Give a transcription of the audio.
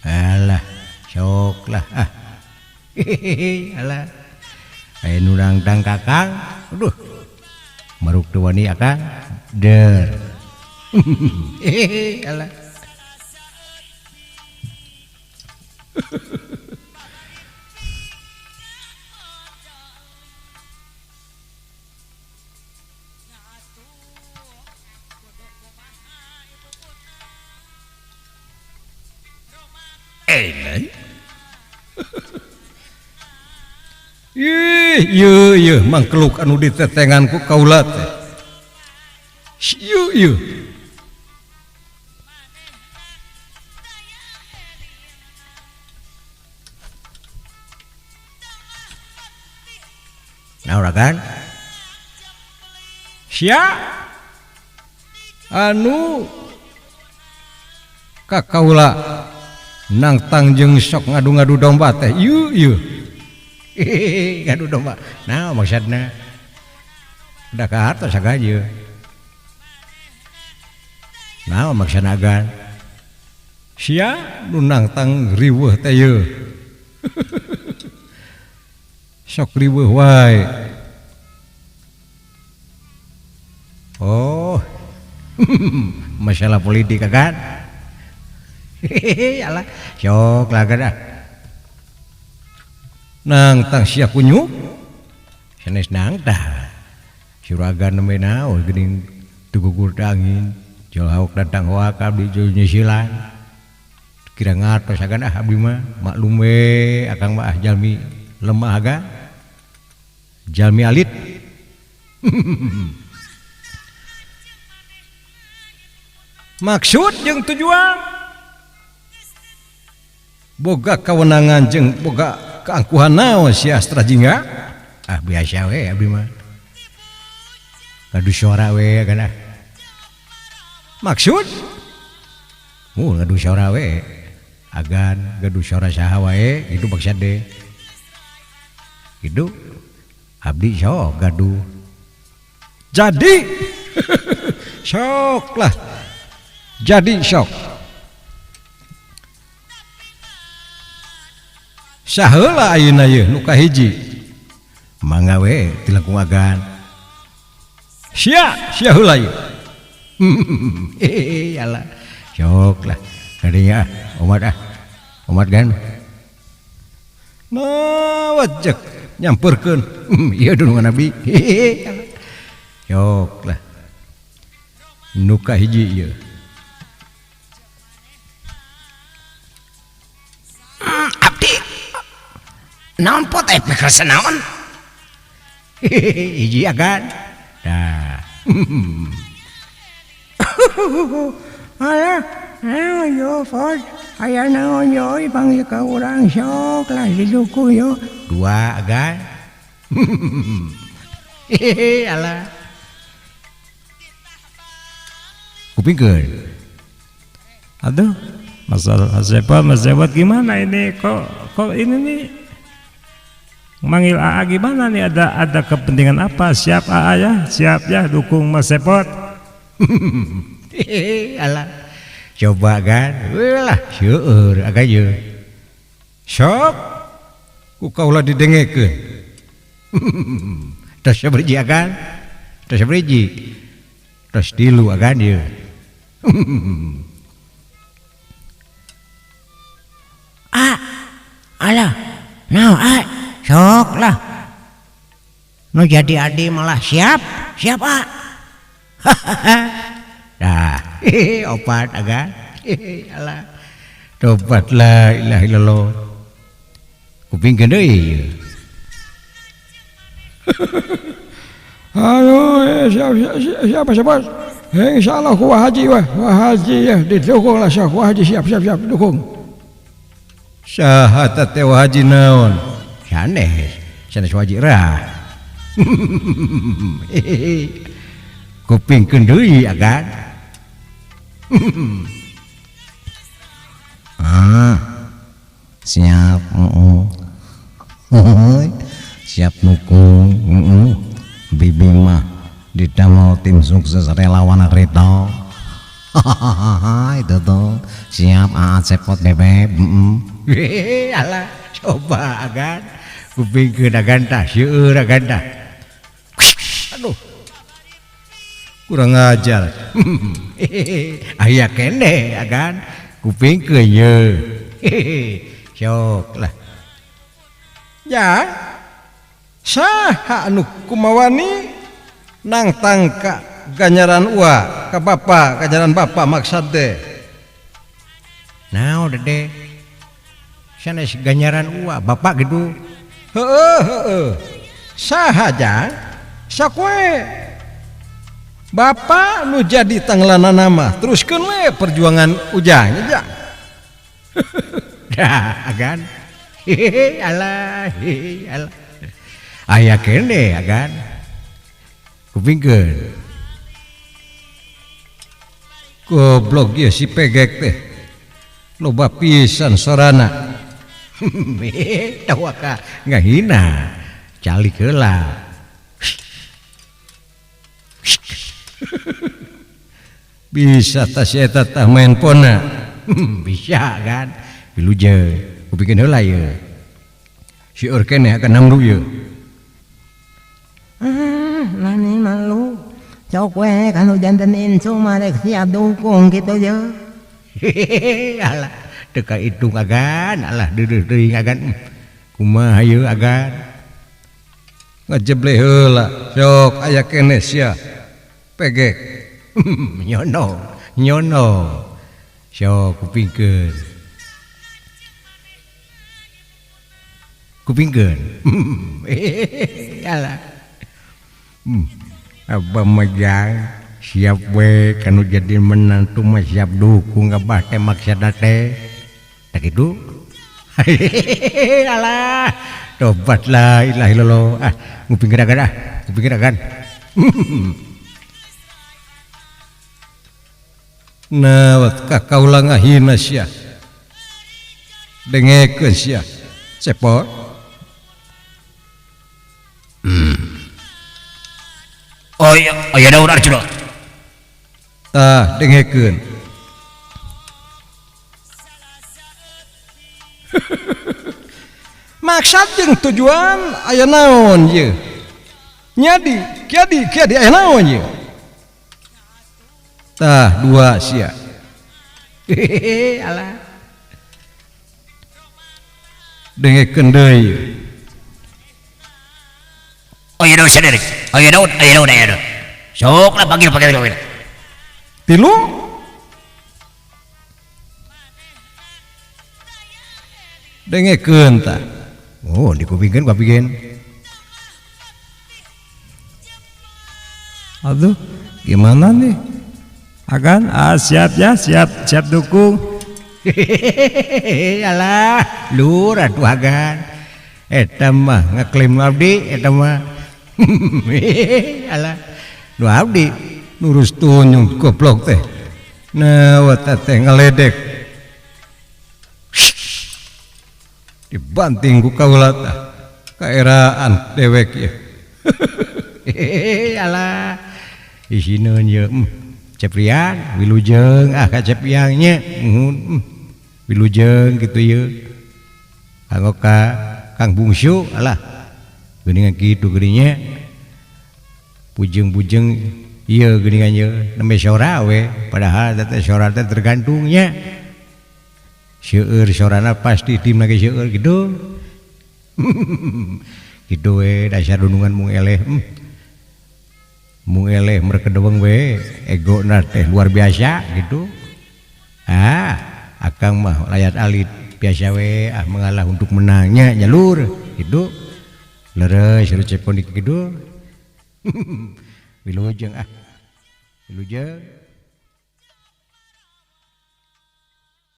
Alah, sok lah. Ah. Alah. Aya nu nangtang Kakang. Aduh. Maruk teu wani Akang. Der. Alah. Ieu mangkeluk anu ditetengan ku kaula teh. Ieu. Naon kan? Sia anu ka kaula nangtang jeung sok ngadu-ngadu domba teh. Ieu. Ngadu domba. Nah maksudna da ka hartos sagajeun. Nah maksudna agan. Sia nu nangtang riweuh teh yeuh. Sok riweuh wae. Oh. Masalah politik kan? Alah, sok lah kada. Nangtang sia kunyuk. Sanes nangtang. Suragan nembe naon geuning teu gugur angin. Jol hauk datang hoak abdi jol nyisilan. Kira ngatos agan abdi mah maklum we akang mah jalmi lemah aga. Jalmi alit. Maksud jeung tujuan boga kawenangan jeung boga keangkuhan naon si Astra Jingga. Ah biasa we abdi mah. Ngadu suara we kana. Maksud ngadu suara we. Agan ngadu suara saha wae itu maksud deh. Kitu abdi sok gaduh. Jadi sok lah. Jadi sok. Saheula ayeuna ieu nu kahiji. Mangga we ti langkung agan. Sia heula ieu. Alah. Sok lah. Kadinya umat Umat kan. Nah, wajak nyamperkeun. Ieu dulu Nabi. Sok lah. Nu kahiji ieu. Abdi naon pot pikir naon hiji agan dah alah yo pot aya naon yo panggil ka urang sok lah diduku yo dua agan alah kupingkeun aduh masalah Mas gimana ini kok ini nih manggil AA gimana nih ada kepentingan apa siap AA ya siap ya dukung Mas Sepot. Alah coba kan lah seueur aga ye sok ku kaula didengekeun tos sabriji agan tos sabriji tos tilu agan ye. Alah, sok lah. Nu jadi adi malah siap Dah, opat aga. Alah, tobat la ilaha illallah. Kupingkeun deui. Halo, siapa? Insyaallah ku haji ya didukung lah ku haji siap dukung. Saha teh haji naon? Sanes haji rah. Kupingkeun deui agan. Siap. Siap dukung. Bibi mah didamel tim sukses relawan Rito. Itu tuh siap cepot bebek. Alah, coba agan. Kupingkeun agan tah, seueur agan tah. Aduh. Kurang ajar. Aya kene agan. Kupingkeun ye. Sok lah. Ya. Saha anu kumawani nang tangka ganjaran uwa ka bapa ganjaran bapa maksud teh. Naon Dede? Sanes ganjaran uwa bapak gitu. Heeh. Sahaja sakwe Bapak nu jadi tanggalana nama teruskeun we perjuangan ujang nya. Dah agan. Alah. Aya kene agan. Kupingkeun. Goblok ya si pegek teh. Loba pisan sorana. Tahu ka ngahina. Calik heula. Bisa tas eta tah main pona. Bisa kan. Wilujeng. Kupikeun heula ye. Sieur keneh akan nangdu ye. Nani malu cok we kalau jantan insu marek siap dukung gitu ya. Alah teka hitung agan. Alah deudeuh agan. Kumaha ye agan. Ngajeble heula sok aya keneh sia pegek. Nyono sok kupingkeun alah abah megang siap we kanu jadi menantu mah siap dukung abah teh maksudna teh tak kitu. Alah tobat la ilaha illallah ngupingkeun agan. Nawat kakaula ngahina sia. Dengekeun sia. Cepot. Oh iya daun Arjuna. Tah dengekeun. Maksud jeung tujuan aya naon ye? Nyadi, kiadi aya naon ye? Tah dua sia. Alah Dengekeun deui. Oh iya daun sendiri. Oh iya daun. Sok lah panggil. Tilu. Dengekeun tah. oh dikupingkeun Aduh, gimana nih? Agan, siap ya, siap dukung. Alah lur atuh agan. Eta mah ngaklaim abdi eta mah. Alah Nu abdi nurus tunyung goblok teh. Nawat teh ngaledek. Dibanting ku kaula tah. Kaeraan dewek ya. Alah isinaun ye Ceprian wilujeng ka Cepiangnya wilujeng gitu ye kanggo ka Kang Bungsu alah geuningan kitu geuninnya bujeng-bujeng ieu geuningan ye nembe sora we padahal teh sora teh tergantungnya seueur sorana pasti timna ge seueur kitu. Kitu we dasar dunungan mung eleh merkedeweng we ego na teh luar biasa gitu. Akang mah layat alit biasa we mengalah untuk menangnya jalur gitu. Leres seru cepon kitu. Wilujeng wilujeng